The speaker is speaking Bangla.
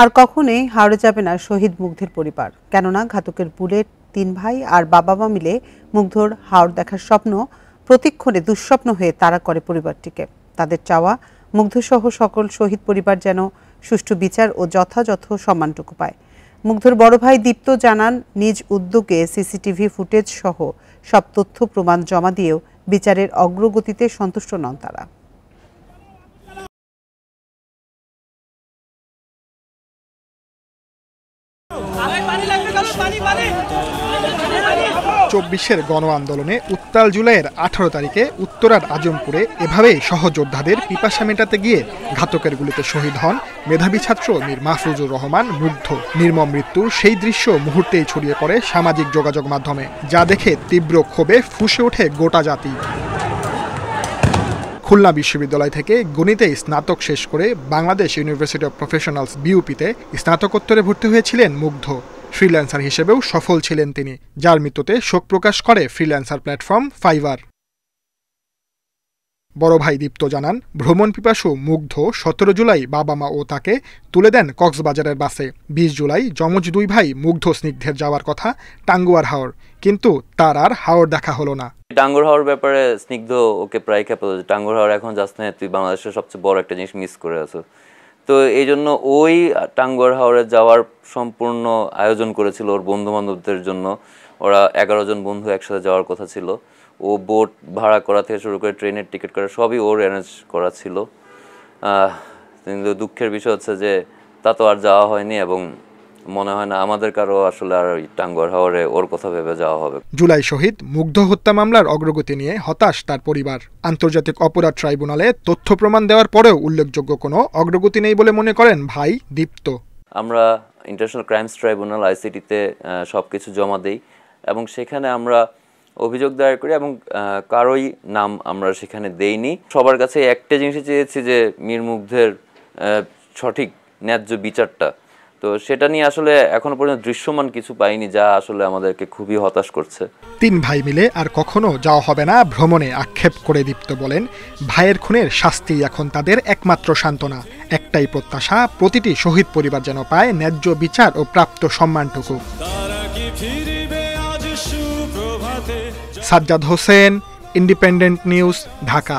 আর কখনোই হাওড়ে যাবে না শহীদ মুগ্ধের পরিবার। কেননা ঘাতকের বুলেট 3 ভাই আর বাবা মা মিলে মুগ্ধর হাওড় দেখার স্বপ্ন প্রতিক্ষণে দুঃস্বপ্ন হয়ে তাড়া করে পরিবারটিকে। তাদের চাওয়া মুগ্ধসহ সকল শহীদ পরিবার যেন সুষ্ঠু বিচার ও যথাযথ সম্মানটুকু পায়। মুগ্ধর বড় ভাই দীপ্ত জানান, নিজ উদ্যোগে সিসিটিভি ফুটেজ সহ সব তথ্য প্রমাণ জমা দিয়েও বিচারের অগ্রগতিতে সন্তুষ্ট নন তারা। 24-এর গণ আন্দোলনে উত্তাল জুলাইয়ের 18 তারিখে উত্তরার আজমপুরে এভাবেই সহযোদ্ধাদের পিপাসা মেটাতে গিয়ে ঘাতকের গুলিতে শহীদ হন মেধাবী ছাত্র মীর মাহফুজুর রহমান মুগ্ধ। নির্মম মৃত্যুর সেই দৃশ্য মুহূর্তেই ছড়িয়ে পড়ে সামাজিক যোগাযোগ মাধ্যমে, যা দেখে তীব্র ক্ষোভে ফুঁসে ওঠে গোটা জাতি। খুলনা বিশ্ববিদ্যালয় থেকে গণিতে স্নাতক শেষ করে বাংলাদেশ ইউনিভার্সিটি অব প্রফেশনালস বিউপিতে স্নাতকোত্তরে ভর্তি হয়েছিলেন মুগ্ধ। ফ্রিল্যান্সার হিসেবেও সফল ছিলেন তিনি, যার মৃত্যুতে শোক প্রকাশ করে ফ্রিল্যান্সার প্ল্যাটফর্ম ফাইবার। বড় ভাই দীপ্ত জানান, ভ্রমণ পিপাসু মুগ্ধ 17 জুলাই বাবা মা ও তাকে তুলে দেন কক্সবাজারের বাসে। 20 জুলাই যমজ 2 ভাই মুগ্ধ স্নিগ্ধের যাওয়ার কথা টাঙ্গুয়ার হাওর, কিন্তু তার আর হাওর দেখা হলো না। টাঙ্গুয়ার হাওর ব্যাপারে স্নিগ্ধ ওকে প্রায় খেপে, টাঙ্গুয়ার হাওর এখন যাস না, তুই বাংলাদেশের সবচেয়ে বড় একটা জিনিস মিস করে আছো। তো এই জন্য ওই টাঙ্গুয়ার হাওরে যাওয়ার সম্পূর্ণ আয়োজন করেছিল ওর বন্ধু বান্ধবদের জন্য। ওরা 11 জন বন্ধু একসাথে যাওয়ার কথা ছিল। ও বোট ভাড়া করা থেকে শুরু করে ট্রেনের টিকিট করা সবই ওর অ্যারেঞ্জ করা ছিল। কিন্তু দুঃখের বিষয় হচ্ছে যে তা তো আর যাওয়া হয়নি, এবং মনে হয় না আমাদের কারো আসলে আর ওই টাঙ্গুয়ার হাওরে ওর কথা ভেবে যাওয়া হবে। জুলাই শহীদ মুগ্ধ হত্যা মামলার অগ্রগতি নিয়ে হতাশ তার পরিবার। আন্তর্জাতিক অপরাধ ট্রাইব্যুনালে তথ্য প্রমাণ দেওয়ার পরেও উল্লেখযোগ্য কোনো অগ্রগতি নেই বলে মনে করেন ভাই দীপ্ত। আমরা ইন্টারন্যাশনাল ক্রাইমস ট্রাইব্যুনাল আইসিটিতে সবকিছু জমা দেই এবং সেখানে আমরা অভিযোগ দায়ের করি, এবং কারোই নাম আমরা সেখানে দেইনি। সবার কাছে একটা জিনিসই চেয়েছি যে মীর মুগ্ধের সঠিক ন্যায্য বিচারটা। তো সেটা নিয়ে আসলে এখনো পর্যন্ত দৃশ্যমান কিছু পাইনি, যা আসলে আমাদেরকে খুবই হতাশ করছে। 3 ভাই মিলে আর কখনো যাওয়া হবে না ভ্রমণে আক্ষেপ করে দীপ্ত বলেন, ভাইয়ের খুনের শাস্তি এখন তাদের একমাত্র সান্ত্বনা। একটাই প্রত্যাশা, প্রতিটি শহীদ পরিবার যেন পায় ন্যায্য বিচার ও প্রাপ্ত সম্মানটুকু। Sajjad Hossain, Independent News, Dhaka.